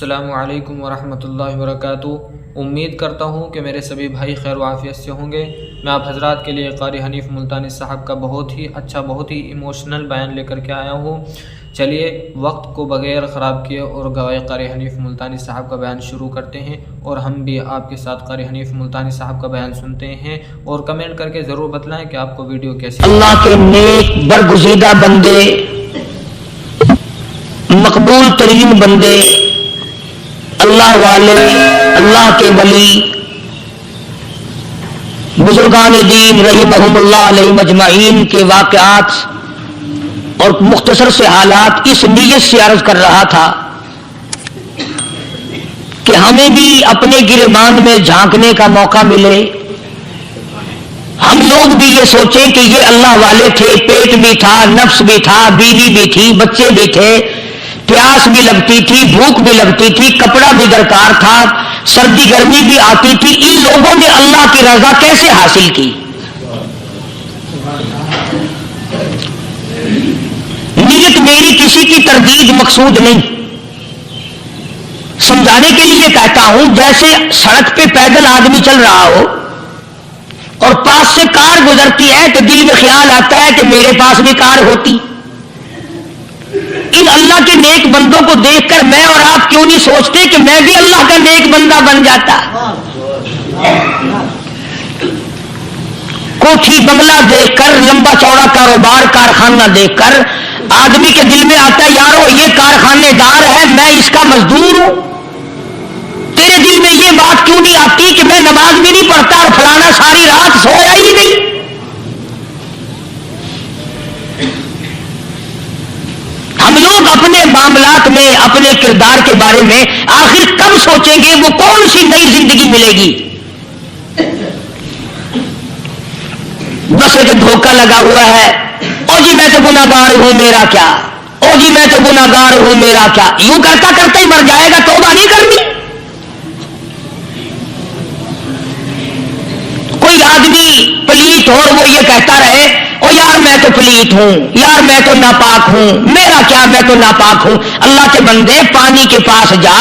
السلام علیکم ورحمۃ اللہ وبرکاتہ۔ امید کرتا ہوں کہ میرے سبھی بھائی خیر و عافیت سے ہوں گے۔ میں آپ حضرات کے لیے قاری حنیف ملتانی صاحب کا بہت ہی اچھا بہت ہی ایموشنل بیان لے کر کے آیا ہوں۔ چلیے وقت کو بغیر خراب کیے اور گوائے قاری حنیف ملتانی صاحب کا بیان شروع کرتے ہیں، اور ہم بھی آپ کے ساتھ قاری حنیف ملتانی صاحب کا بیان سنتے ہیں، اور کمنٹ کر کے ضرور بتلائیں کہ آپ کو ویڈیو کیسی۔ اللہ کے نیک برگزیدہ بندے، مقبول ترین بندے، اللہ والے، اللہ کے ولی، بزرگان دین رحمہم اللہ علیہ مجمعین کے واقعات اور مختصر سے حالات اس نیت سے عرض کر رہا تھا کہ ہمیں بھی اپنے گریبان میں جھانکنے کا موقع ملے، ہم لوگ بھی یہ سوچیں کہ یہ اللہ والے تھے، پیٹ بھی تھا، نفس بھی تھا، بیوی بھی تھی، بچے بھی تھے، پیاس بھی لگتی تھی، بھوک بھی لگتی تھی، کپڑا بھی درکار تھا، سردی گرمی بھی آتی تھی، ان لوگوں نے اللہ کی رضا کیسے حاصل کی؟ نیت میری کسی کی تردید مقصود نہیں، سمجھانے کے لیے کہتا ہوں جیسے سڑک پہ پیدل آدمی چل رہا ہو اور پاس سے کار گزرتی ہے تو دل میں خیال آتا ہے کہ میرے پاس بھی کار ہوتی۔ ان اللہ کے نیک بندوں کو دیکھ کر میں اور آپ کیوں نہیں سوچتے کہ میں بھی اللہ کا نیک بندہ بن جاتا؟ کوٹھی بنگلہ دیکھ کر، لمبا چوڑا کاروبار کارخانہ دیکھ کر آدمی کے دل میں آتا ہے یارو یہ کارخانے دار ہے، میں اس کا مزدور ہوں۔ تیرے دل میں یہ بات کیوں نہیں آتی کہ میں نماز بھی نہیں پڑھتا اور فلانا ساری رات سویا ہی نہیں؟ ہم لوگ اپنے معاملات میں، اپنے کردار کے بارے میں آخر کب سوچیں گے؟ وہ کون سی نئی زندگی ملے گی؟ بس ایک دھوکہ لگا ہوا ہے، او جی میں تو گناہگار ہوں میرا کیا، او جی میں تو گناہگار ہوں میرا کیا، یوں کرتا کرتا ہی مر جائے گا، توبہ نہیں کرنی۔ کوئی آدمی پلیت ہو اور وہ یہ کہتا رہے او یار میں تو پلیت ہوں، یار میں تو ناپاک ہوں، میرا کیا، میں تو ناپاک ہوں۔ اللہ کے بندے پانی کے پاس جا،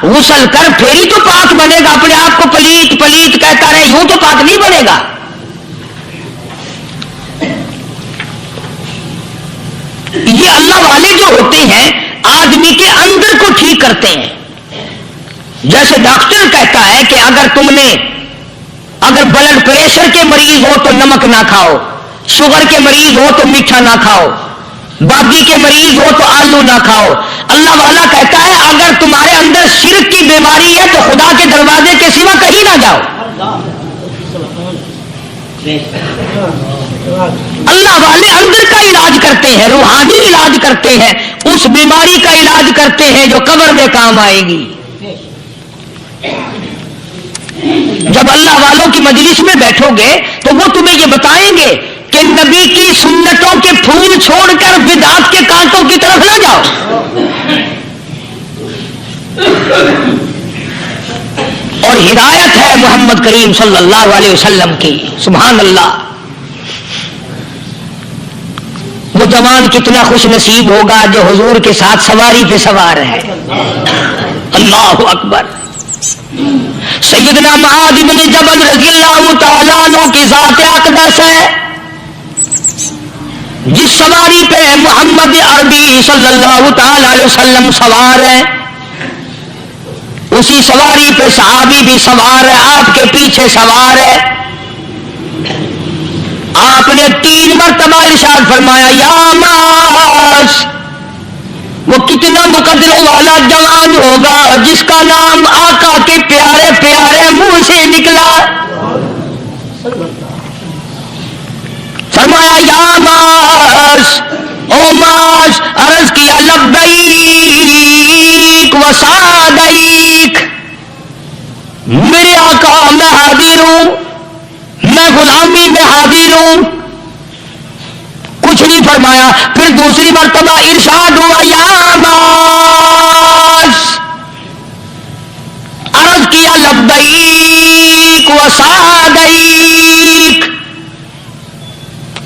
غسل کر، پھر ہی تو پاک بنے گا۔ اپنے آپ کو پلیت پلیت کہتا رہے، یوں تو پاک نہیں بنے گا۔ یہ اللہ والے جو ہوتے ہیں آدمی کے اندر کو ٹھیک کرتے ہیں۔ جیسے ڈاکٹر کہتا ہے کہ اگر بلڈ پریشر کے مریض ہو تو نمک نہ کھاؤ، شوگر کے مریض ہو تو میٹھا نہ کھاؤ، باقی کے مریض ہو تو آلو نہ کھاؤ۔ اللہ والا کہتا ہے اگر تمہارے اندر شرک کی بیماری ہے تو خدا کے دروازے کے سوا کہیں نہ جاؤ۔ اللہ والے اندر کا علاج کرتے ہیں، روحانی علاج کرتے ہیں، اس بیماری کا علاج کرتے ہیں جو قبر میں کام آئے گی۔ جب اللہ والوں کی مجلس میں بیٹھو گے تو وہ تمہیں یہ بتائیں گے کہ نبی کی سنتوں کے پھول چھوڑ کر بدعت کے کانٹوں کی طرف نہ جاؤ۔ اور ہدایت ہے محمد کریم صلی اللہ علیہ وسلم کی، سبحان اللہ۔ وہ جوان کتنا خوش نصیب ہوگا جو حضور کے ساتھ سواری پہ سوار ہے۔ اللہ اکبر۔ سیدنا معاذ بن جبل رضی اللہ تعالیٰ عنہ کی ذات اقدس ہے، جس سواری پہ محمد عربی صلی اللہ تعالیٰ علیہ وسلم سوار ہے، اسی سواری پہ صحابی بھی سوار ہے، آپ کے پیچھے سوار ہے۔ آپ نے 3 مرتبہ ارشاد فرمایا یا معاذ، وہ کتنا مقدروں والا جوان ہوگا جس کا نام آقا کے پیارے پیارے منہ سے نکلا۔ فرمایا یا معاذ، او معاذ، عرض کیا لبیک و سعدیک، میرے آقا میں حاضر ہوں، میں غلامی میں حاضر ہوں۔ کچھ نہیں فرمایا، پھر دوسری مرتبہ ارشاد ہوا یا معاذ، عرض کیا لبیک و سعدیک،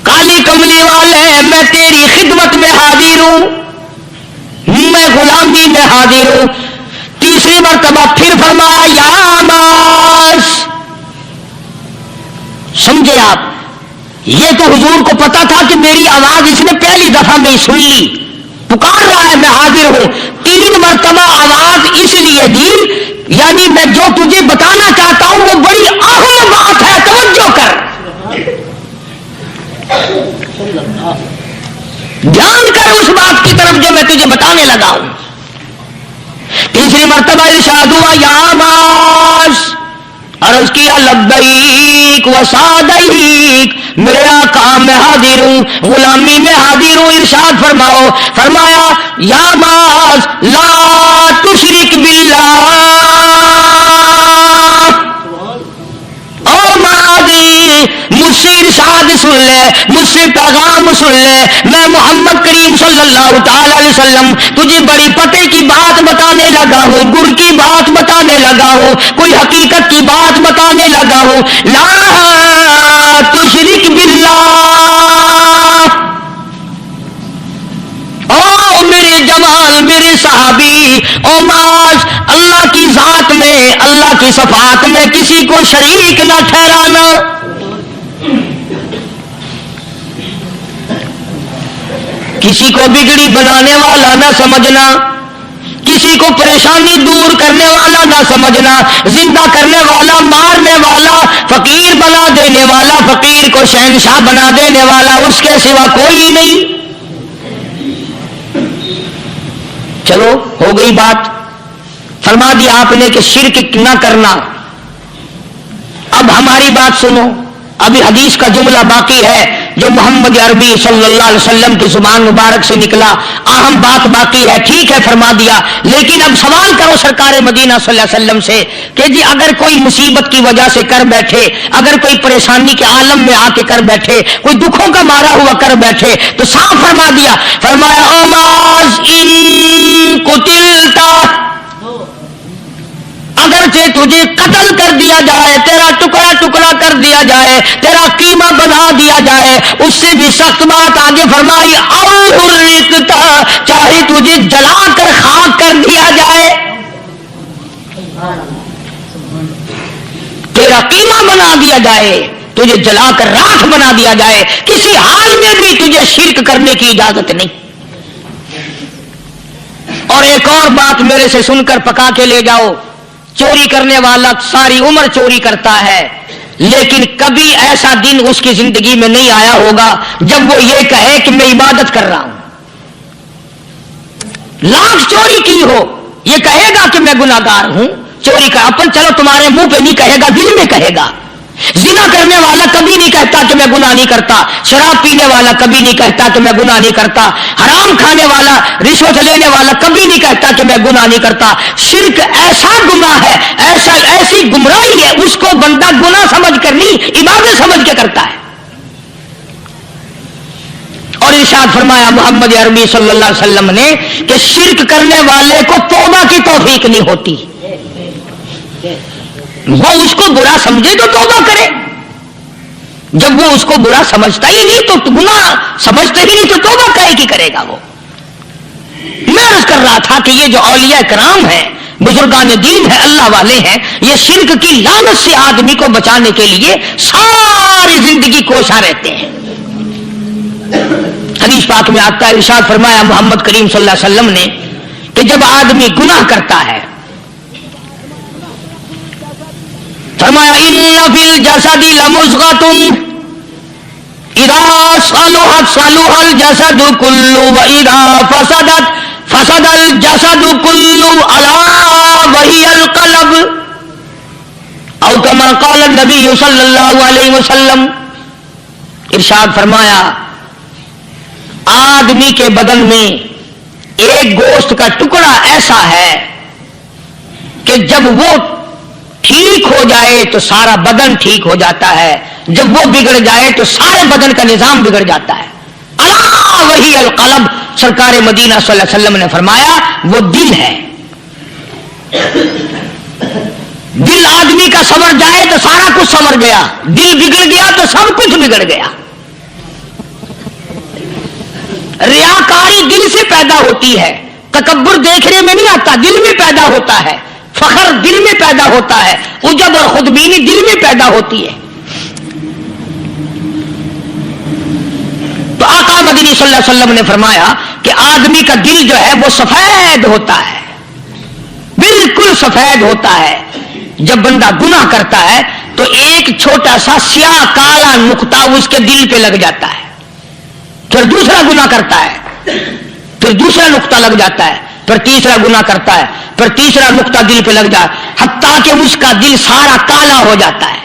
کالی کملی والے میں تیری خدمت میں حاضر ہوں، میں غلامی میں حاضر ہوں۔ تیسری سمجھے آپ؟ یہ تو حضور کو پتا تھا کہ میری آواز اس نے پہلی دفعہ میں سن لی، پکار رہا ہے میں حاضر ہوں، 3 مرتبہ آواز اس لیے دی، یعنی میں جو تجھے بتانا چاہتا ہوں وہ بڑی اہم بات ہے، توجہ کر، دھیان کر اس بات کی طرف جو میں تجھے بتانے لگا ہوں۔ تیسری مرتبہ ارشاد ہوا یا عباس، عرض کیا لبیک و سعدیک، میرے آقا میں حاضر ہوں، غلامی میں حاضر ہوں۔ ارشاد فرماؤ، فرمایا یا عباس لا تشرک باللہ، او مادی مجھ سے ارشاد سن لے، مجھ سے پیغام سن لے، میں محمد کریم صلی اللہ تعالی علیہ وسلم تجھے بڑی پتے کی بات بتانے لگا ہوں، گر کی بات بتانے لگا ہوں، کوئی حقیقت کی بات بتانے لگا ہوں، لا تشرک باللہ، او میرے جوان میرے صحابی، او ماس اللہ کی ذات میں اللہ کی صفات میں کسی کو شریک نہ ٹھہرانا، کسی کو بگڑی بنانے والا نہ سمجھنا، کسی کو پریشانی دور کرنے والا نہ سمجھنا، زندہ کرنے والا، مارنے والا، فقیر بنا دینے والا، فقیر کو شہنشاہ بنا دینے والا اس کے سوا کوئی نہیں۔ چلو ہو گئی بات، فرما دیا آپ نے کہ شرک نہ کرنا۔ اب ہماری بات سنو، ابھی حدیث کا جملہ باقی ہے جو محمد عربی صلی اللہ علیہ وسلم کی زبان مبارک سے نکلا، اہم بات باقی ہے، ٹھیک ہے فرما دیا، لیکن اب سوال کرو سرکار مدینہ صلی اللہ علیہ وسلم سے کہ جی اگر کوئی مصیبت کی وجہ سے کر بیٹھے، اگر کوئی پریشانی کے عالم میں آ کے کر بیٹھے، کوئی دکھوں کا مارا ہوا کر بیٹھے، تو صاف فرما دیا، فرمایا اوماز ان قتلتا، اگرچہ تجھے قتل کر دیا جائے، تیرا ٹکڑا ٹکڑا کر دیا جائے، تیرا قیمہ بنا دیا جائے، اس سے بھی سخت بات آگے فرمائی، اور حرقتا، چاہے تجھے جلا کر خاک کر دیا جائے، تیرا قیمہ بنا دیا جائے، تجھے جلا کر راکھ بنا دیا جائے، کسی حال میں بھی تجھے شرک کرنے کی اجازت نہیں۔ اور ایک اور بات میرے سے سن کر پکا کے لے جاؤ، چوری کرنے والا ساری عمر چوری کرتا ہے، لیکن کبھی ایسا دن اس کی زندگی میں نہیں آیا ہوگا جب وہ یہ کہے کہ میں عبادت کر رہا ہوں۔ لاکھ چوری کی ہو، یہ کہے گا کہ میں گناہگار ہوں، چوری کا اپن چلو تمہارے منہ پہ نہیں کہے گا، دل میں کہے گا۔ زنا کرنے والا کبھی نہیں کہتا کہ میں گناہ نہیں کرتا، شراب پینے والا کبھی نہیں کہتا کہ میں گناہ نہیں کرتا، حرام کھانے والا، رشوت لینے والا کبھی نہیں کہتا کہ میں گناہ نہیں کرتا۔ شرک ایسا گناہ ہے، ایسی گمراہی ہے، اس کو بندہ گناہ سمجھ کر نہیں عبادت سمجھ کے کرتا ہے۔ اور ارشاد فرمایا محمد عربی صلی اللہ علیہ وسلم نے کہ شرک کرنے والے کو توبہ کی توفیق نہیں ہوتی، وہ اس کو برا سمجھے تو توبہ کرے، جب وہ اس کو برا سمجھتا ہی نہیں تو گناہ سمجھتا ہی نہیں تو توبہ کہے کی کرے گا وہ۔ میں عرض کر رہا تھا کہ یہ جو اولیاء کرام ہیں، بزرگان دین ہیں، اللہ والے ہیں، یہ شرک کی لعنت سے آدمی کو بچانے کے لیے ساری زندگی کوشاں رہتے ہیں۔ حدیث پاک میں آتا ہے، ارشاد فرمایا محمد کریم صلی اللہ علیہ وسلم نے کہ جب آدمی گناہ کرتا ہے، فرمایا ان فی الجسد لمضغۃ اذا صلحت صلح الجسد كله واذا فسدت فسد الجسد كله الا وهي القلب، او كما قال النبي صلی اللہ علیہ وسلم۔ ارشاد فرمایا آدمی کے بدن میں ایک گوشت کا ٹکڑا ایسا ہے کہ جب وہ ٹھیک ہو جائے تو سارا بدن ٹھیک ہو جاتا ہے، جب وہ بگڑ جائے تو سارے بدن کا نظام بگڑ جاتا ہے۔ الا وہی القلب، سرکار مدینہ صلی اللہ علیہ وسلم نے فرمایا وہ دل ہے۔ دل آدمی کا سنور جائے تو سارا کچھ سنور گیا، دل بگڑ گیا تو سب کچھ بگڑ گیا۔ ریاکاری دل سے پیدا ہوتی ہے، تکبر دیکھنے میں نہیں آتا، دل میں پیدا ہوتا ہے، فخر دل میں پیدا ہوتا ہے، عجب اور خودبینی دل میں پیدا ہوتی ہے۔ آقا مدنی صلی اللہ علیہ وسلم نے فرمایا کہ آدمی کا دل جو ہے وہ سفید ہوتا ہے، بالکل سفید ہوتا ہے۔ جب بندہ گناہ کرتا ہے تو ایک چھوٹا سا سیاہ کالا نقطہ اس کے دل پہ لگ جاتا ہے، پھر دوسرا گناہ کرتا ہے، پھر دوسرا نقطہ لگ جاتا ہے، پھر تیسرا گناہ کرتا ہے، پھر تیسرا نقطہ دل پہ لگ جاتا ہے، حتیٰ کہ اس کا دل سارا کالا ہو جاتا ہے۔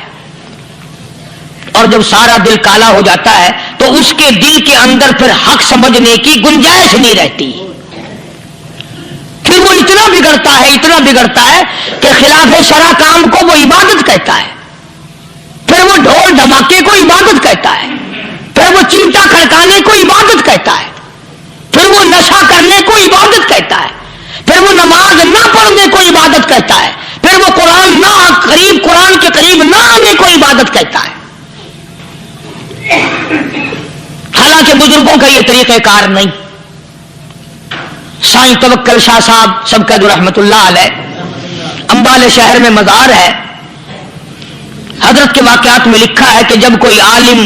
اور جب سارا دل کالا ہو جاتا ہے تو اس کے دل کے اندر پھر حق سمجھنے کی گنجائش نہیں رہتی، پھر وہ اتنا بگڑتا ہے کہ خلاف شرع کام کو وہ عبادت کہتا ہے، پھر وہ ڈھول دھماکے کو عبادت کہتا ہے، پھر وہ چمٹا کھڑکانے کو عبادت کہتا ہے، پھر وہ نشہ کرنے کو عبادت کہتا ہے، پھر وہ نماز نہ پڑھنے کو عبادت کہتا ہے، پھر وہ قرآن کے قریب نہ آنے کو عبادت کہتا ہے۔ حالانکہ بزرگوں کا یہ طریقہ کار نہیں۔ سائیں توکل شاہ صاحب سبقت رحمت اللہ علیہ امبالے شہر میں مزار ہے، حضرت کے واقعات میں لکھا ہے کہ جب کوئی عالم،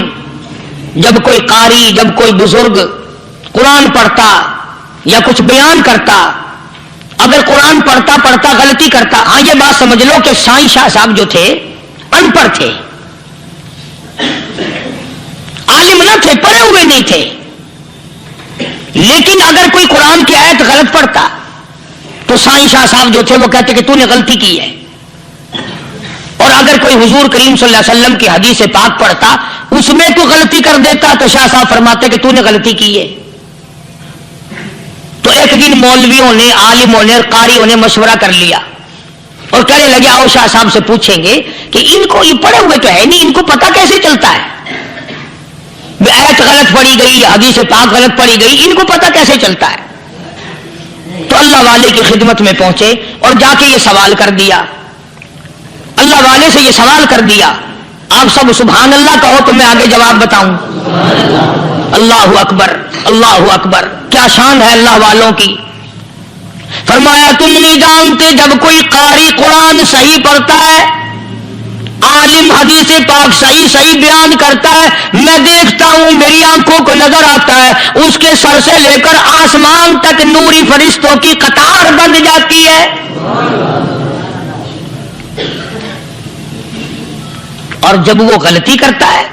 جب کوئی قاری، جب کوئی بزرگ قرآن پڑھتا یا کچھ بیان کرتا، اگر قرآن پڑھتا غلطی کرتا، ہاں یہ بات سمجھ لو کہ سائیں شاہ صاحب جو تھے ان پڑھ تھے، عالم نہ تھے، پڑھے ہوئے نہیں تھے، لیکن اگر کوئی قرآن کی آیت غلط پڑھتا تو سائیں شاہ صاحب جو تھے وہ کہتے کہ تو نے غلطی کی ہے، اور اگر کوئی حضور کریم صلی اللہ علیہ وسلم کی حدیث پاک پڑھتا اس میں تو غلطی کر دیتا تو شاہ صاحب فرماتے کہ تو نے غلطی کی ہے۔ تو ایک دن مولویوں نے، عالموں نے، قاریوں نے مشورہ کر لیا اور کہنے لگے آؤ شاہ صاحب سے پوچھیں گے کہ ان کو، یہ پڑھے ہوئے تو ہے نہیں، ان کو پتہ کیسے چلتا ہے، آیت غلط پڑھی گئی، حدیث پاک غلط پڑھی گئی، ان کو پتہ کیسے چلتا ہے؟ تو اللہ والے کی خدمت میں پہنچے اور جا کے یہ سوال کر دیا، اللہ والے سے یہ سوال کر دیا۔ آپ سب سبحان اللہ کہو تو میں آگے جواب بتاؤں۔ اللہ اکبر، اللہ اکبر، کیا شان ہے اللہ والوں کی۔ فرمایا تم نہیں جانتے جب کوئی قاری قرآن صحیح پڑھتا ہے، عالم حدیث پاک صحیح بیان کرتا ہے، میں دیکھتا ہوں، میری آنکھوں کو نظر آتا ہے، اس کے سر سے لے کر آسمان تک نوری فرشتوں کی قطار بند جاتی ہے۔ اور جب وہ غلطی کرتا ہے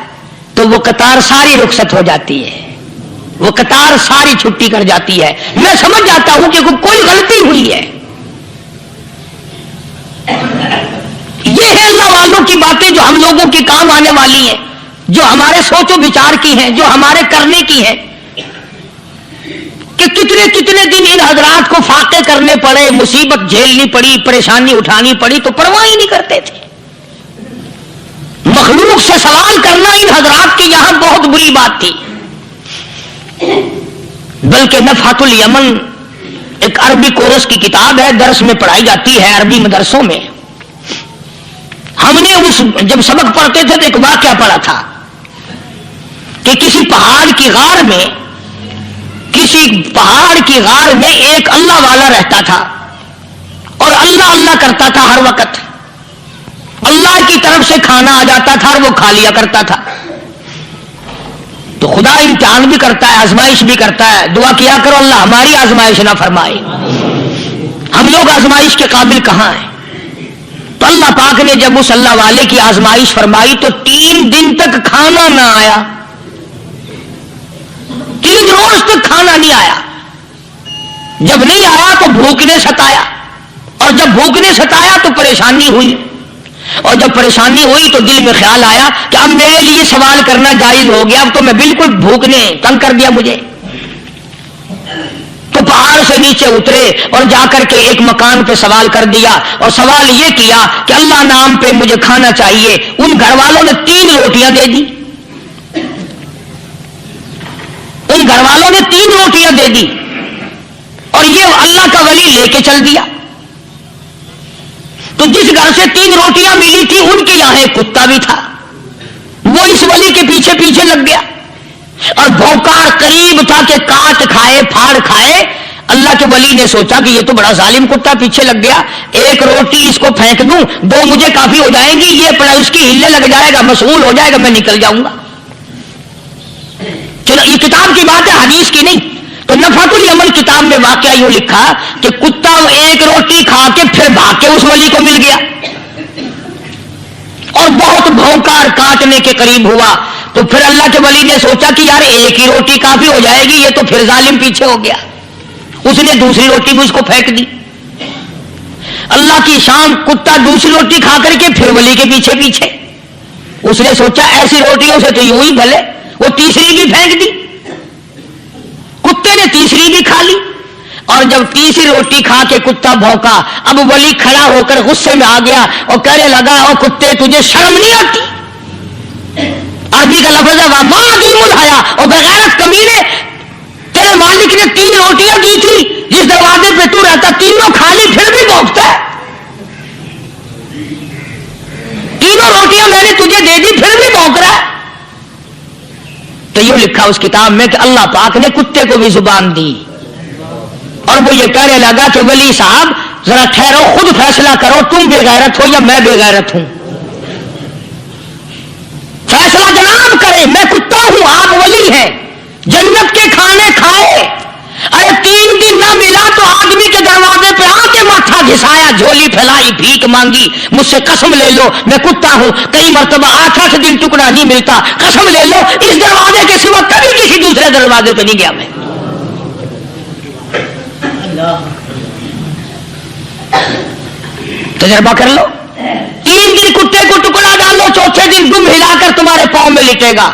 تو وہ قطار ساری رخصت ہو جاتی ہے، وہ قطار ساری چھٹی کر جاتی ہے، میں سمجھ جاتا ہوں کہ کوئی غلطی ہوئی ہے۔ یہ ہے اللہ والوں کی باتیں جو ہم لوگوں کے کام آنے والی ہیں، جو ہمارے سوچ و بچار کی ہیں، جو ہمارے کرنے کی ہیں، کہ کتنے دن ان حضرات کو فاقے کرنے پڑے، مصیبت جھیلنی پڑی، پریشانی اٹھانی پڑی تو پرواہ ہی نہیں کرتے تھے۔ مخلوق سے سوال کرنا ان حضرات کے یہاں بہت بری بات تھی۔ بلکہ نفحۃ الیمن ایک عربی کورس کی کتاب ہے، درس میں پڑھائی جاتی ہے عربی مدرسوں میں۔ ہم نے جب سبق پڑھتے تھے تو ایک واقعہ پڑھا تھا کہ کسی پہاڑ کی غار میں ایک اللہ والا رہتا تھا اور اللہ اللہ کرتا تھا ہر وقت، اللہ کی طرف سے کھانا آ جاتا تھا اور وہ کھا لیا کرتا تھا۔ تو خدا امتحان بھی کرتا ہے، آزمائش بھی کرتا ہے، دعا کیا کرو اللہ ہماری آزمائش نہ فرمائے، ہم لوگ آزمائش کے قابل کہاں ہیں۔ تو اللہ پاک نے جب اس اللہ والے کی آزمائش فرمائی تو 3 دن تک کھانا نہ آیا، 3 روز تک کھانا نہیں آیا۔ جب نہیں آیا تو بھوک نے ستایا، اور جب بھوک نے ستایا تو پریشانی ہوئی، اور جب پریشانی ہوئی تو دل میں خیال آیا کہ اب میرے لیے سوال کرنا جائز ہو گیا، اب تو میں بالکل بھوک نے تنگ کر دیا مجھے۔ تو پہاڑ سے نیچے اترے اور جا کر کے ایک مکان پہ سوال کر دیا، اور سوال یہ کیا کہ اللہ نام پہ مجھے کھانا چاہیے۔ ان گھر والوں نے 3 روٹیاں دے دی، ان گھر والوں نے 3 روٹیاں دے دی، اور یہ اللہ کا ولی لے کے چل دیا۔ تو جس گھر سے 3 روٹیاں ملی تھی ان کے یہاں ایک کتا بھی تھا، وہ اس ولی کے پیچھے پیچھے لگ گیا اور بھوکار قریب تھا کہ کاٹ کھائے پھاڑ کھائے۔ اللہ کے ولی نے سوچا کہ یہ تو بڑا ظالم کتا پیچھے لگ گیا، 1 روٹی اس کو پھینک دوں، 2 مجھے کافی ہو جائیں گی، یہ اپنا اس کی ہلنے لگ جائے گا، مشغول ہو جائے گا، میں نکل جاؤں گا۔ چلو یہ کتاب کی بات ہے، حدیث کی نہیں. تو نفعت العمل کتاب میں واقعہ یوں لکھا کہ کتا ایک روٹی کھا کے پھر بھاگ کے اس ولی کو مل گیا اور بہت بھونکا اور کاٹنے کے قریب ہوا. تو پھر اللہ کے ولی نے سوچا کہ یار ایک ہی روٹی کافی ہو جائے گی، یہ تو پھر ظالم پیچھے ہو گیا. اس نے دوسری روٹی بھی اس کو پھینک دی. اللہ کی شان، کتا دوسری روٹی کھا کر کے پھر ولی کے پیچھے پیچھے. اس نے سوچا ایسی روٹیوں سے تو یوں ہی بھلے، وہ تیسری بھی پھینک دی. کتے نے تیسری بھی کھا لی اور جب تیسری روٹی کھا کے کتا بھونکا، اب ولی کھڑا ہو کر غصے میں آ گیا اور کہنے لگا او کتے تجھے شرم نہیں آتی؟ عربی کا لفظ ہے وما ظلم الحیا، اور بغیرت کمینے، تیرے مالک نے 3 روٹیاں دی تھی، جس دروازے پہ تو رہتا تینوں کھا لی پھر بھی بھونکتا ہے. 3 روٹیاں میں نے تجھے دے دی پھر بھی بھونک رہا ہے. تو یوں لکھا اس کتاب میں کہ اللہ پاک نے کتے کو بھی زبان دی اور وہ یہ کہنے لگا کہ ولی صاحب ذرا ٹھہرو، خود فیصلہ کرو، تم بے غیرت ہو یا میں بے غیرت ہوں. فیصلہ جناب کرے، میں کتا ہوں آپ ولی ہیں، جنت کے کھانے کھائے. ارے 3 دن نہ ملا تو آدمی کے دروازے پہ آ کے ماتھا گھسایا، جھولی پھیلائی، بھیک مانگی، مجھ سے قسم لے لو میں کتا ہوں، کئی مرتبہ 8 دن ٹکڑا نہیں ملتا، قسم لے لو اس دروازے کے سوا کبھی کسی دوسرے دروازے پہ نہیں گیا میں. تجربہ کر لو. 3 دن کتے کو ٹکڑا ڈالو، چوتھے دن دم ہلا کر تمہارے پاؤں میں لٹے گا.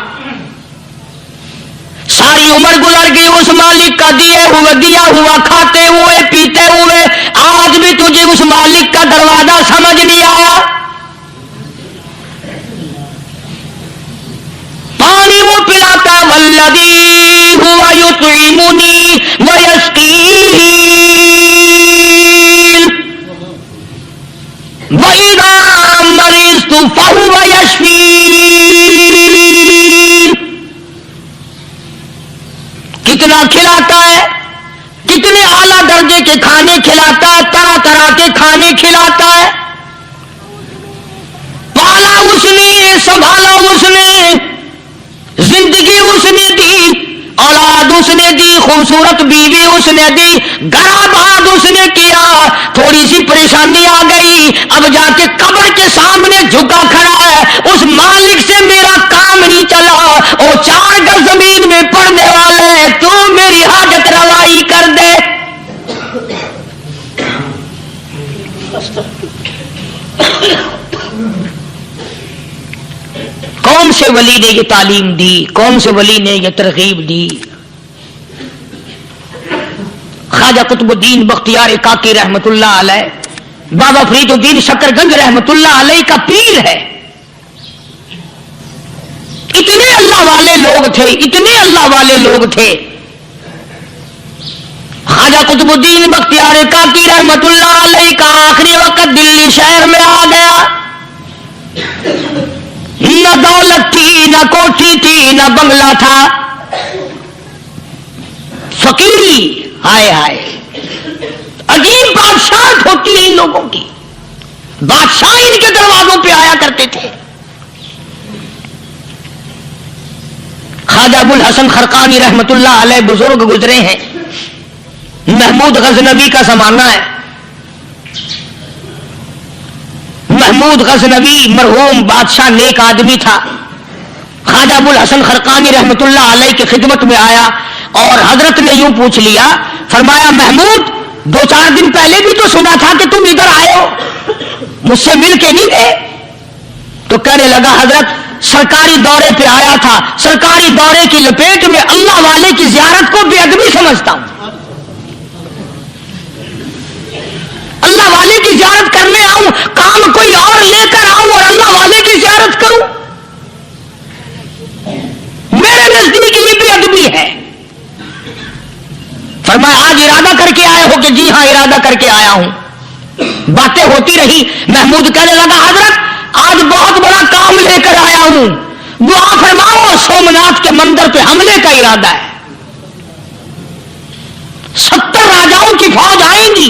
ساری عمر گزر گئی اس مالک کا دیا ہوا کھاتے ہوئے پیتے ہوئے، آج بھی تجھے اس مالک کا دروازہ سمجھ نہیں آیا. پانی وہ پلاتا والذی ہوا یطعمنی ویسقین وَإِذَا مَرِضْتُ فَهُوَ يَشْفِينِ. کتنا کھلاتا ہے، کتنے اعلیٰ درجے کے کھانے کھلاتا ہے، طرح طرح کے کھانے کھلاتا ہے. پالا اس نے، سنبھالا اس نے، زندگی اس نے دی، اولاد اس نے دی، خوبصورت بیوی اس نے دی، گھر آباد اس نے کیا. تھوڑی سی پریشانی آ گئی، اب جا کے قبر کے سامنے جھکا کھڑا ہے، اس مالک سے میرا کام نہیں چلا، اور 4 گز زمین میں پڑنے والے، تو میری حاجت روائی کر دے. کون سے ولی نے یہ تعلیم دی، کون سے ولی نے یہ ترغیب دی؟ خواجہ قطب الدین بختیار کاکی رحمت اللہ علیہ، بابا فرید الدین شکر گنج رحمت اللہ علیہ کا پیر ہے. اتنے اللہ والے لوگ تھے، اتنے اللہ والے لوگ تھے. خواجہ قطب الدین بختیار کاکی رحمت اللہ علیہ کا آخری وقت دلی شہر میں آ گیا. نہ دولت تھی، نہ کوٹھی تھی، نہ بنگلہ تھا، فقیری. ہائے ہائے، عجیب بادشاہت ہوتی ہے ان لوگوں کی. بادشاہ ان کے دروازوں پہ آیا کرتے تھے. خواجہ ابو الحسن خرقانی رحمت اللہ علیہ بزرگ گزرے ہیں. محمود غزنوی کا زمانہ ہے. محمود غزنوی مرحوم بادشاہ نیک آدمی تھا. خواجہ ابو الحسن خرقانی رحمت اللہ علیہ کی خدمت میں آیا اور حضرت نے یوں پوچھ لیا، فرمایا محمود 2-4 دن پہلے بھی تو سنا تھا کہ تم ادھر آئے ہو، مجھ سے مل کے نہیں گئے؟ تو کہنے لگا حضرت سرکاری دورے پہ آیا تھا، سرکاری دورے کی لپیٹ میں اللہ والے کی زیارت کو بے ادبی سمجھتا ہوں. اللہ والے کی زیارت کرنے آؤں، کام کوئی اور لے کر آؤں اور اللہ والے کی زیارت کروں؟ میرے نزدیک یہ بے ادبی ہے. فرمایا آج ارادہ کر کے آئے ہو؟ کہ جی ہاں ارادہ کر کے آیا ہوں. باتیں ہوتی رہی. محمود کہنے لگا حضرت آج بہت بڑا کام لے کر آیا ہوں، دعا فرماؤ. سومناتھ کے مندر پہ حملے کا ارادہ ہے، 70 راجاؤں کی فوج آئیں گی.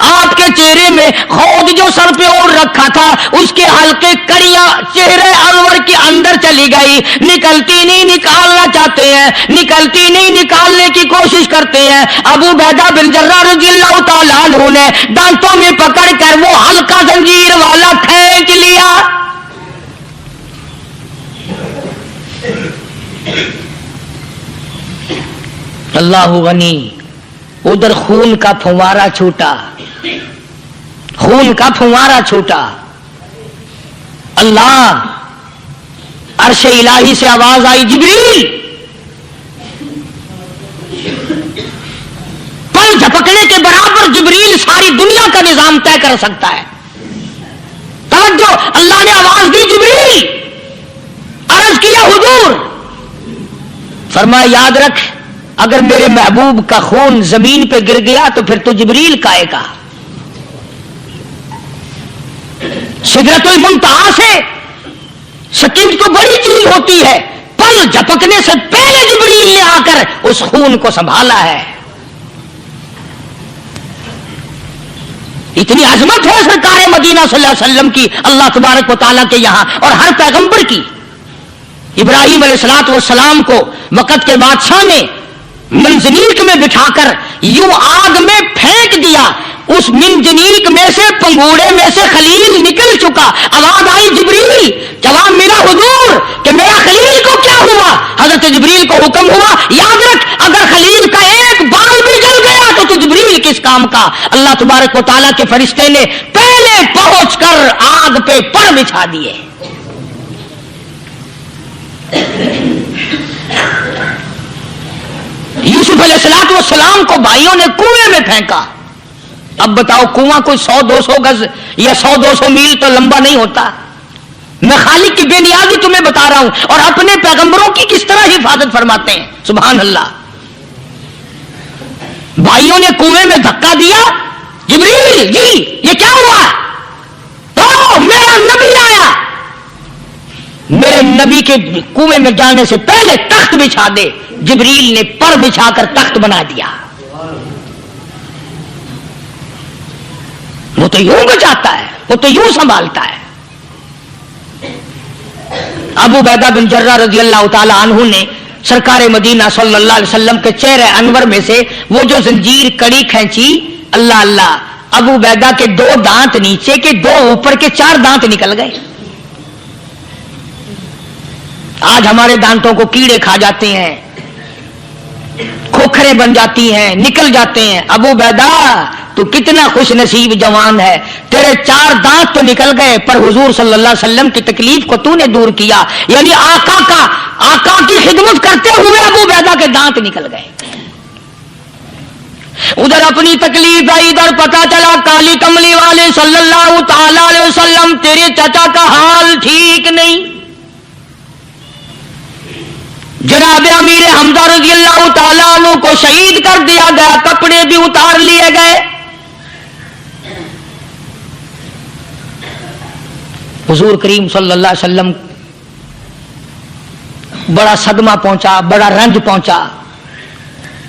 آپ کے چہرے میں خود جو سر پہ اوڑھ رکھا تھا اس کے حلقے کڑیاں چہرے انور کے اندر چلی گئی، نکلتی نہیں، نکالنا چاہتے ہیں، نکلتی نہیں، نکالنے کی کوشش کرتے ہیں۔ ابو عبیدہ بن جراح رضی اللہ تعالیٰ عنہ نے دانتوں میں پکڑ کر وہ حلقہ زنجیر والا کھینچ لیا۔ اللہ غنی، ادھر خون کا پھوارا چھوٹا، خون کا پھوارا چھوٹا۔ اللہ، عرش الہی سے آواز آئی، جبریل، پل جھپکنے کے برابر جبریل ساری دنیا کا نظام طے کر سکتا ہے۔ توجہ، اللہ نے آواز دی، جبریل، عرض کیا حضور، فرمایا یاد رکھ اگر میرے محبوب کا خون زمین پہ گر گیا تو پھر تو جبریل کا آئے گا۔ سدرۃ المنتہا سے سکینت تو بڑی چیز ہوتی ہے، پل جھپکنے سے پہلے جبریل نے آ کر اس خون کو سنبھالا ہے۔ اتنی عظمت ہے سرکار مدینہ صلی اللہ علیہ وسلم کی اللہ تبارک و تعالیٰ کے یہاں اور ہر پیغمبر کی۔ ابراہیم علیہ السلام کو وقت کے بادشاہ نے منجنیق میں بٹھا کر یوں آگ میں پھینک دیا، اس منجنیق میں سے، پنگوڑے میں سے خلیل نکل چکا۔ آواز آئی، جبریل، جواب ملا، حضور کہ میرا خلیل کو کیا ہوا؟ حضرت جبریل کو حکم ہوا، یاد رکھ اگر خلیل کا ایک بال بھی جل گیا تو جبریل کس کام کا؟ اللہ تبارک و تعالیٰ کے فرشتے نے پہلے پہنچ کر آگ پہ پر بچھا دیے۔ یوسف علیہ السلام کو بھائیوں نے کنویں میں پھینکا۔ اب بتاؤ، کنواں کوئی 100-200 گز یا 100-200 میل تو لمبا نہیں ہوتا۔ میں خالق کی بے نیازی تمہیں بتا رہا ہوں، اور اپنے پیغمبروں کی کس طرح حفاظت فرماتے ہیں، سبحان اللہ۔ بھائیوں نے کنویں میں دھکا دیا، جبریل جی یہ کیا ہوا؟ تو میرا نبی آیا، میرے نبی کے کنویں میں جانے سے پہلے تخت بچھا دے۔ جبریل نے پر بچھا کر تخت بنا دیا۔ وہ تو یوں بچاتا ہے، وہ تو یوں سنبھالتا ہے۔ ابو عبیدہ بن جراح رضی اللہ تعالی عنہ نے سرکار مدینہ صلی اللہ علیہ وسلم کے چہرے انور میں سے وہ جو زنجیر کڑی کھینچی، اللہ اللہ، ابو عبیدہ کے 2 دانت نیچے کے، 2 اوپر کے، 4 دانت نکل گئے۔ آج ہمارے دانتوں کو کیڑے کھا جاتے ہیں، کھوکھرے بن جاتی ہیں، نکل جاتے ہیں۔ ابو عبیدہ تو کتنا خوش نصیب جوان ہے، تیرے 4 دانت تو نکل گئے، پر حضور صلی اللہ علیہ وسلم کی تکلیف کو تو نے دور کیا، یعنی آقا کی خدمت کرتے ہوئے ابو عبیدہ کے دانت نکل گئے۔ ادھر اپنی تکلیف آئی، ادھر پتا چلا کالی کملی والے صلی اللہ تعالی علیہ وسلم تیرے چچا کا حال ٹھیک نہیں۔ جناب امیر حمزہ رضی اللہ تعالیٰ عنہ کو شہید کر دیا گیا، کپڑے بھی اتار لیے گئے۔ حضور کریم صلی اللہ علیہ وسلم بڑا صدمہ پہنچا، بڑا رنج پہنچا۔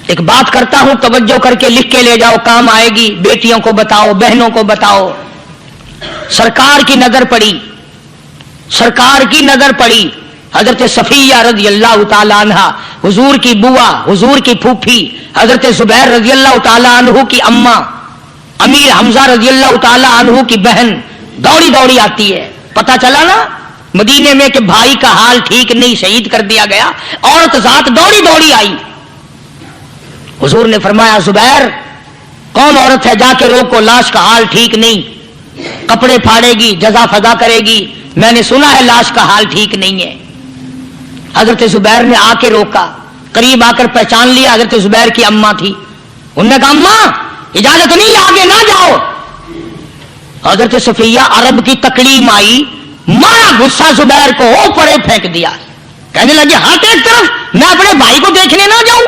ایک بات کرتا ہوں، توجہ کر کے لکھ کے لے جاؤ، کام آئے گی، بیٹیوں کو بتاؤ، بہنوں کو بتاؤ۔ سرکار کی نظر پڑی، سرکار کی نظر پڑی حضرت صفیہ رضی اللہ تعالی عنہ، حضور کی بوا، حضور کی پھوپھی، حضرت زبیر رضی اللہ تعالی عنہ کی اماں، امیر حمزہ رضی اللہ تعالی عنہ کی بہن دوڑی دوڑی آتی ہے۔ پتا چلا نا مدینے میں کہ بھائی کا حال ٹھیک نہیں، شہید کر دیا گیا، عورت ذات دوڑی دوڑی آئی۔ حضور نے فرمایا، زبیر کون عورت ہے، جا کے روکو، لاش کا حال ٹھیک نہیں، کپڑے پھاڑے گی، جزا فضا کرے گی، میں نے سنا ہے لاش کا حال ٹھیک نہیں ہے۔ حضرت زبیر نے آ کے روکا، قریب آ کر پہچان لیا، حضرت زبیر کی اماں تھی۔ انہوں نے کہا، اماں اجازت نہیں، آگے نہ جاؤ۔ حضرت صفیہ عرب کی تکلیم آئی، مارا غصہ زبیر کو، ہو پڑے پھینک دیا، کہنے لگے ہاتھ ایک طرف، میں اپنے بھائی کو دیکھنے نہ جاؤں۔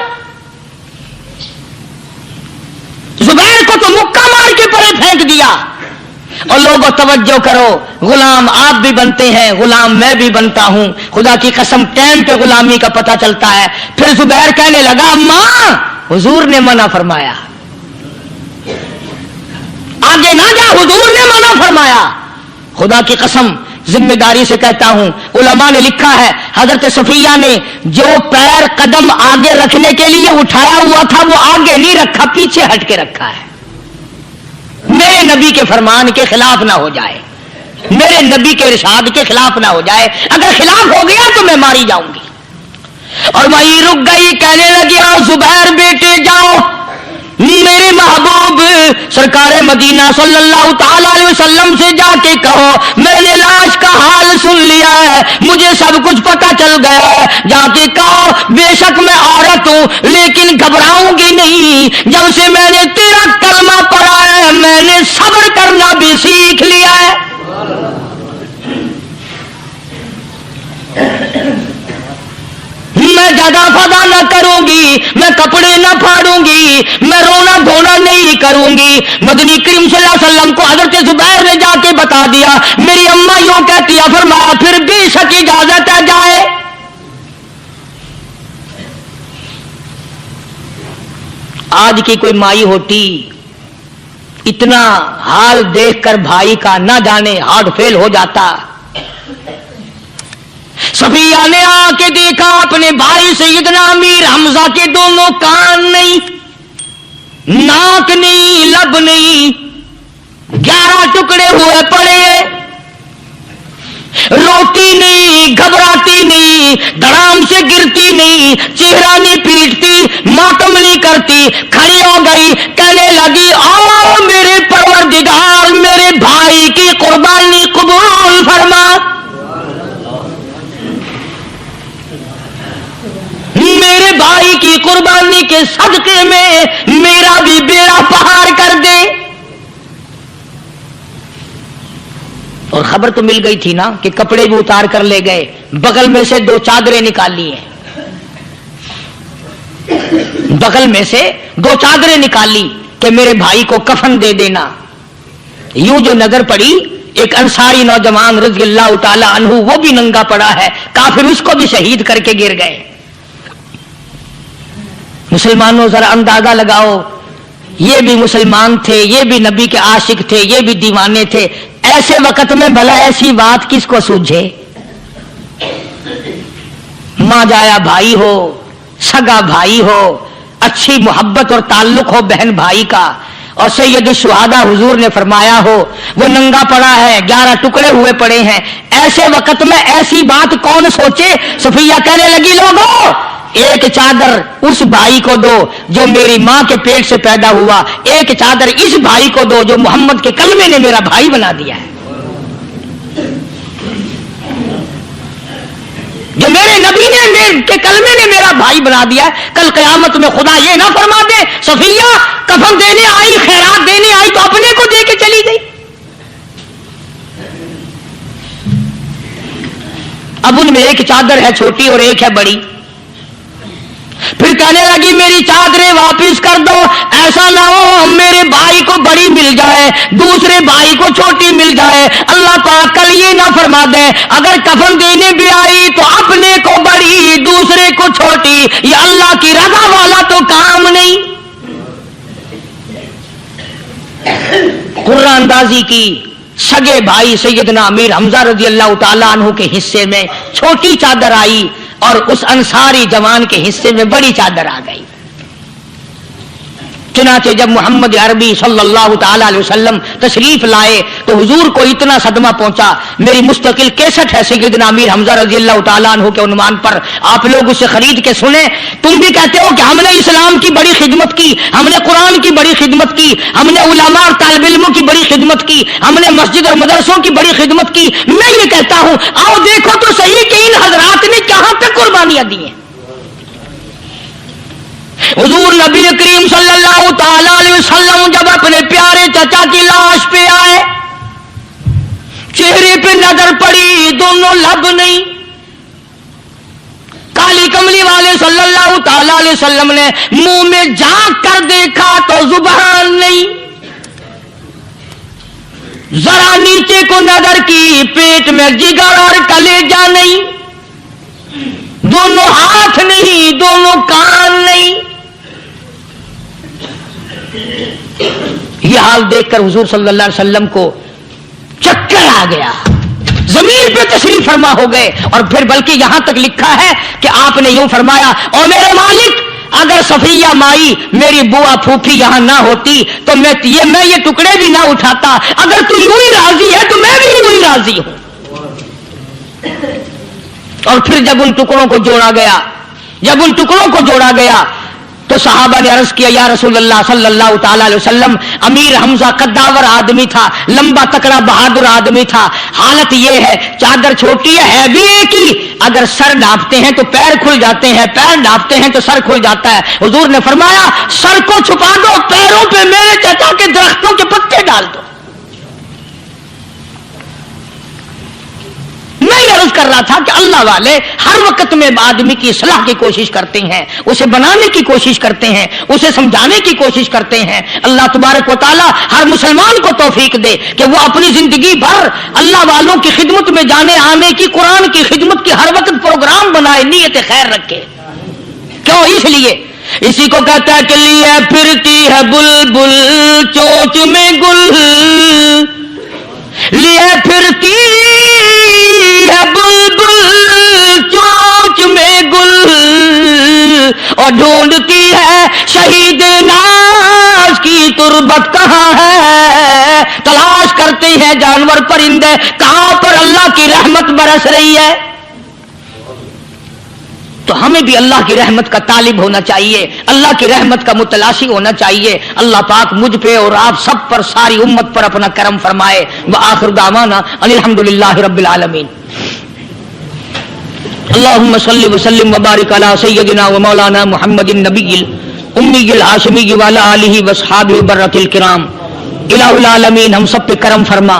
زبیر کو تو مکہ مار کے پڑے پھینک دیا۔ اور لوگوں توجہ کرو، غلام آپ بھی بنتے ہیں، غلام میں بھی بنتا ہوں، خدا کی قسم ٹائم پہ غلامی کا پتہ چلتا ہے۔ پھر زبیر کہنے لگا، ماں حضور نے منع فرمایا، آگے نہ جا، حضور نے منع فرمایا۔ خدا کی قسم ذمہ داری سے کہتا ہوں، علماء نے لکھا ہے حضرت صفیہ نے جو پیر قدم آگے رکھنے کے لیے اٹھایا ہوا تھا وہ آگے نہیں رکھا، پیچھے ہٹ کے رکھا ہے، میرے نبی کے فرمان کے خلاف نہ ہو جائے، میرے نبی کے ارشاد کے خلاف نہ ہو جائے، اگر خلاف ہو گیا تو میں ماری جاؤں گی۔ اور وہیں رک گئی، کہنے لگی ہاں زبیر بیٹے جاؤ، میرے محبوب سرکار مدینہ صلی اللہ تعالی علیہ وسلم سے جا کے کہو میں نے لاش کا حال سن لیا ہے، مجھے سب کچھ پتہ چل گیا ہے، جا کے کہو بے شک میں عورت ہوں لیکن گھبراؤں گی نہیں، جب سے میں نے تیرا کلمہ پڑھا ہے میں نے صبر کرنا بھی سیکھ لیا ہے۔ میں جگہ فضا نہ کروں گی، میں کپڑے نہ پھاڑوں گی، میں رونا دھونا نہیں کروں گی۔ مدنی کریم صلی اللہ علیہ وسلم کو حضرت زبیر نے جا کے بتا دیا، میری اماں یوں کہتی ہے، فرمایا پھر بے شک اجازت ہے جائے۔ آج کی کوئی مائی ہوتی اتنا حال دیکھ کر بھائی کا نہ جانے ہارٹ فیل ہو جاتا۔ صفیہ نے آ کے دیکھا اپنے بھائی سیدنا امیر حمزہ کے دونوں کان نہیں، ناک نہیں، لب نہیں، 11 ٹکڑے ہوئے پڑے، روتی نہیں، گھبراتی نہیں، دھڑام سے گرتی نہیں، چہرہ نہیں پیٹتی، ماتم نہیں کرتی، کھڑی ہو گئی، کہنے لگی آؤ میرے پروردگار میرے بھائی کی قربانی قبول فرما، میرے بھائی کی قربانی کے صدقے میں میرا بھی بیڑا پہاڑ کر دے۔ اور خبر تو مل گئی تھی نا کہ کپڑے بھی اتار کر لے گئے، بغل میں سے 2 چادریں نکال لی ہیں، بغل میں سے 2 چادریں نکالی کہ میرے بھائی کو کفن دے دینا۔ یوں جو نظر پڑی ایک انصاری نوجوان رضی اللہ تعالی عنہ، وہ بھی ننگا پڑا ہے، کافر اس کو بھی شہید کر کے گر گئے۔ مسلمانوں ذرا اندازہ لگاؤ، یہ بھی مسلمان تھے، یہ بھی نبی کے عاشق تھے، یہ بھی دیوانے تھے، ایسے وقت میں بھلا ایسی بات کس کو سوجھے؟ ماں جایا بھائی ہو، سگا بھائی ہو، اچھی محبت اور تعلق ہو بہن بھائی کا، اور سید الشہداء حضور نے فرمایا ہو وہ ننگا پڑا ہے، 11 ٹکڑے ہوئے پڑے ہیں، ایسے وقت میں ایسی بات کون سوچے؟ صفیہ کہنے لگی لوگوں ایک چادر اس بھائی کو دو جو میری ماں کے پیٹ سے پیدا ہوا، ایک چادر اس بھائی کو دو جو محمد کے کلمے نے میرا بھائی بنا دیا ہے، جو میرے نبی نے کے کلمے نے میرا بھائی بنا دیا ہے۔ کل قیامت میں خدا یہ نہ فرما دے صفیہ کفن دینے آئی، خیرات دینے آئی تو اپنے کو دے کے چلی گئی۔ اب ان میں ایک چادر ہے چھوٹی اور ایک ہے بڑی، پھر کہنے لگی میری چادریں واپس کر دو، ایسا نہ ہو میرے بھائی کو بڑی مل جائے دوسرے بھائی کو چھوٹی مل جائے، اللہ پاک کل یہ نہ فرما دے اگر کفن دینے بھی آئی تو اپنے کو بڑی دوسرے کو چھوٹی، یہ اللہ کی رضا والا تو کام نہیں۔ قرآن اندازی کی، سگے بھائی سیدنا امیر حمزہ رضی اللہ تعالیٰ عنہ کے حصے میں چھوٹی چادر آئی اور اس انصاری جوان کے حصے میں بڑی چادر آ گئی۔ چنانچہ جب محمد عربی صلی اللہ تعالی علیہ وسلم تشریف لائے تو حضور کو اتنا صدمہ پہنچا، میری مستقل کیسٹ ہے سیدنا امیر حمزہ رضی اللہ تعالیٰ عنہ کے عنوان پر، آپ لوگ اسے خرید کے سنیں۔ تم بھی کہتے ہو کہ ہم نے اسلام کی بڑی خدمت کی، ہم نے قرآن کی بڑی خدمت کی، ہم نے علماء اور طالب علموں کی بڑی خدمت کی، ہم نے مسجد اور مدرسوں کی بڑی خدمت کی۔ میں یہ کہتا ہوں آؤ دیکھو تو صحیح کہ ان حضرات نے کہاں تک قربانیاں دی ہیں۔ حضور نبی کریم صلی اللہ تعالی علیہ وسلم جب اپنے پیارے چچا کی لاش پہ آئے، چہرے پہ نظر پڑی دونوں لب نہیں، کالی کملی والے صلی اللہ تعالی علیہ وسلم نے منہ میں جھانک کر دیکھا تو زبان نہیں، ذرا نیچے کو نظر کی پیٹ میں جگر اور کلیجہ نہیں، دونوں ہاتھ نہیں، دونوں کان نہیں۔ یہ حال دیکھ کر حضور صلی اللہ علیہ وسلم کو چکر آ گیا، زمین پہ تشریف فرما ہو گئے، اور پھر بلکہ یہاں تک لکھا ہے کہ آپ نے یوں فرمایا، او میرے مالک اگر صفیہ مائی میری بوا پھوپھی یہاں نہ ہوتی تو میں یہ ٹکڑے بھی نہ اٹھاتا، اگر تو یوں ہی راضی ہے تو میں بھی یوں ہی راضی ہوں۔ اور پھر جب ان ٹکڑوں کو جوڑا گیا تو صحابہ نے عرض کیا، یا رسول اللہ صلی اللہ تعالی علیہ وسلم، امیر حمزہ قداور آدمی تھا، لمبا تکڑا بہادر آدمی تھا، حالت یہ ہے چادر چھوٹی ہے بھی ایک ہی، اگر سر ڈھانپتے ہیں تو پیر کھل جاتے ہیں، پیر ڈھانپتے ہیں تو سر کھل جاتا ہے۔ حضور نے فرمایا سر کو چھپا دو، پیروں پہ میرے چچا کے درختوں کے پتے ڈال دو۔ میں یہ عرض کر رہا تھا کہ اللہ والے ہر وقت میں آدمی کی اصلاح کی کوشش کرتے ہیں، اسے بنانے کی کوشش کرتے ہیں، اسے سمجھانے کی کوشش کرتے ہیں۔ اللہ تبارک و تعالی ہر مسلمان کو توفیق دے کہ وہ اپنی زندگی بھر اللہ والوں کی خدمت میں جانے آنے کی، قرآن کی خدمت کی ہر وقت پروگرام بنائے، نیت خیر رکھے۔ کیوں؟ اس لیے، اسی کو کہتا ہے کہ لیے پھرتی ہے بلبل چوچ میں گل، لیے پھرتی ہے بلبل چوچ میں گل، اور ڈھونڈتی ہے شہید ناز کی تربت کہاں ہے، تلاش کرتے ہیں جانور پرندے کہاں پر اللہ کی رحمت برس رہی ہے۔ تو ہمیں بھی اللہ کی رحمت کا طالب ہونا چاہیے، اللہ کی رحمت کا متلاشی ہونا چاہیے۔ اللہ پاک مجھ پہ اور آپ سب پر، ساری امت پر اپنا کرم فرمائے۔ وآخر دعوانا ان الحمدللہ رب العالمین۔ اللہم صلی وسلم وبارک علی سیدنا و مولانا محمد النبی الامی الہاشمی وعلی آلہ واصحابہ برۃ الکرام۔ الہ العالمین ہم سب پہ کرم فرما،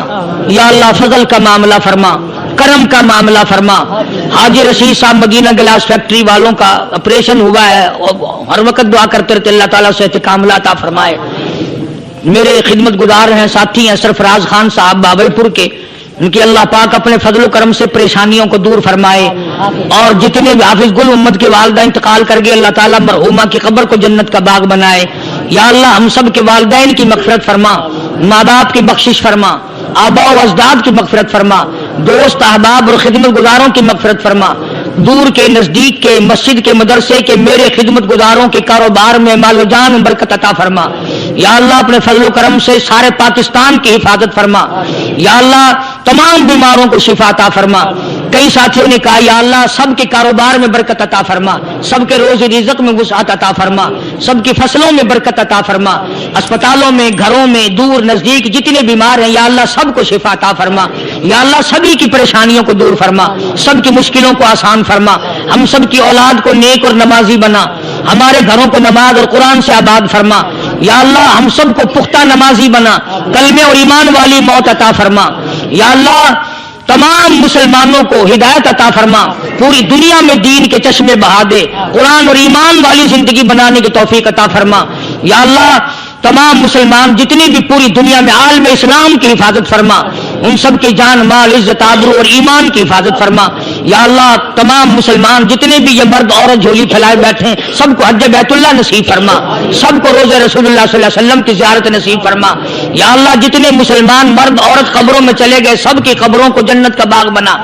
یا اللہ فضل کا معاملہ فرما، کرم کا معاملہ فرما۔ حاجی رشید صاحب مدینہ گلاس فیکٹری والوں کا آپریشن ہوا ہے، ہر وقت دعا کرتے رہتے اللہ تعالیٰ سے کاملہ عطا فرمائے۔ میرے خدمت گزار ہیں، ساتھی ہیں سرفراز خان صاحب بابل پور کے، ان کی اللہ پاک اپنے فضل و کرم سے پریشانیوں کو دور فرمائے، اور جتنے بھی حافظ گل امت کے والدہ انتقال کر گئے اللہ تعالیٰ مرحومہ کی قبر کو جنت کا باغ بنائے۔ یا اللہ ہم سب کے والدین کی مغفرت فرما، ماں باپ کی بخشش فرما، آباء و اجداد کی مغفرت فرما، دوست احباب اور خدمت گزاروں کی مغفرت فرما، دور کے نزدیک کے، مسجد کے، مدرسے کے، میرے خدمت گزاروں کے کاروبار میں مال و جان میں برکت عطا فرما۔ یا اللہ اپنے فضل و کرم سے سارے پاکستان کی حفاظت فرما۔ یا اللہ تمام بیماروں کو شفا عطا فرما۔ کئی ساتھیوں نے کہا یا اللہ سب کے کاروبار میں برکت عطا فرما، سب کے روزی رزق میں وسعت عطا فرما، سب کی فصلوں میں برکت عطا فرما، اسپتالوں میں، گھروں میں، دور نزدیک جتنے بیمار ہیں یا اللہ سب کو شفا عطا فرما۔ یا اللہ سبھی کی پریشانیوں کو دور فرما، سب کی مشکلوں کو آسان فرما، ہم سب کی اولاد کو نیک اور نمازی بنا، ہمارے گھروں کو نماز اور قرآن سے آباد فرما۔ یا اللہ ہم سب کو پختہ نمازی بنا، کلمے اور ایمان والی موت عطا فرما۔ یا اللہ تمام مسلمانوں کو ہدایت عطا فرما، پوری دنیا میں دین کے چشمے بہا دے، قرآن اور ایمان والی زندگی بنانے کی توفیق عطا فرما۔ یا اللہ تمام مسلمان جتنی بھی پوری دنیا میں عالم اسلام کی حفاظت فرما، ان سب کی جان مال عزت آبرو اور ایمان کی حفاظت فرما۔ یا اللہ تمام مسلمان جتنے بھی یہ مرد عورت جھولی پھیلائے بیٹھے ہیں سب کو حج بیت اللہ نصیب فرما، سب کو روزہ رسول اللہ صلی اللہ علیہ وسلم کی زیارت نصیب فرما۔ یا اللہ جتنے مسلمان مرد عورت قبروں میں چلے گئے سب کی قبروں کو جنت کا باغ بنا،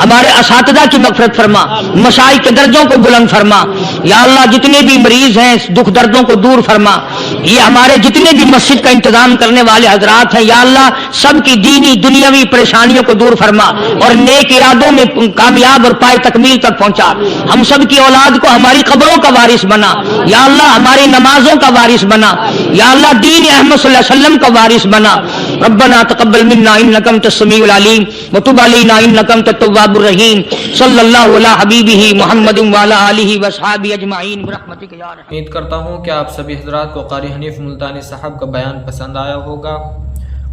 ہمارے اساتذہ کی مغفرت فرما، مشائخ کے درجوں کو بلند فرما۔ یا اللہ جتنے بھی مریض ہیں دکھ دردوں کو دور فرما۔ یہ ہمارے جتنے بھی مسجد کا انتظام کرنے والے حضرات ہیں یا اللہ سب کی دینی دنیاوی پریشانیوں کو دور فرما اور نیک ارادوں میں کامیاب اور پائے تکمیل تک پہنچا۔ ہم سب کی اولاد کو ہماری قبروں کا وارث بنا، یا اللہ ہماری نمازوں کا وارث بنا، یا اللہ دین احمد صلی اللہ علیہ وسلم کا وارث بنا۔ ربنا تقبل منا انک انت السمیع العلیم وتب علینا انک انت التواب الرحیم۔ صلی اللہ علی حبیبہ محمد وعلی آلہ وصحبہ اجمعین برحمتک یا ارحم۔ امید کرتا ہوں کہ آپ سبھی حضرات کو قاری حنیف ملتانی صاحب کا بیان پسند آیا ہوگا،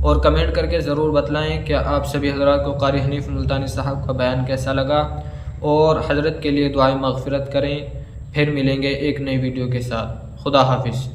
اور کمنٹ کر کے ضرور بتلائیں کہ آپ سبھی حضرات کو قاری حنیف ملتانی صاحب کا بیان کیسا لگا، اور حضرت کے لیے دعائیں مغفرت کریں۔ پھر ملیں گے ایک نئی ویڈیو کے ساتھ۔ خدا حافظ۔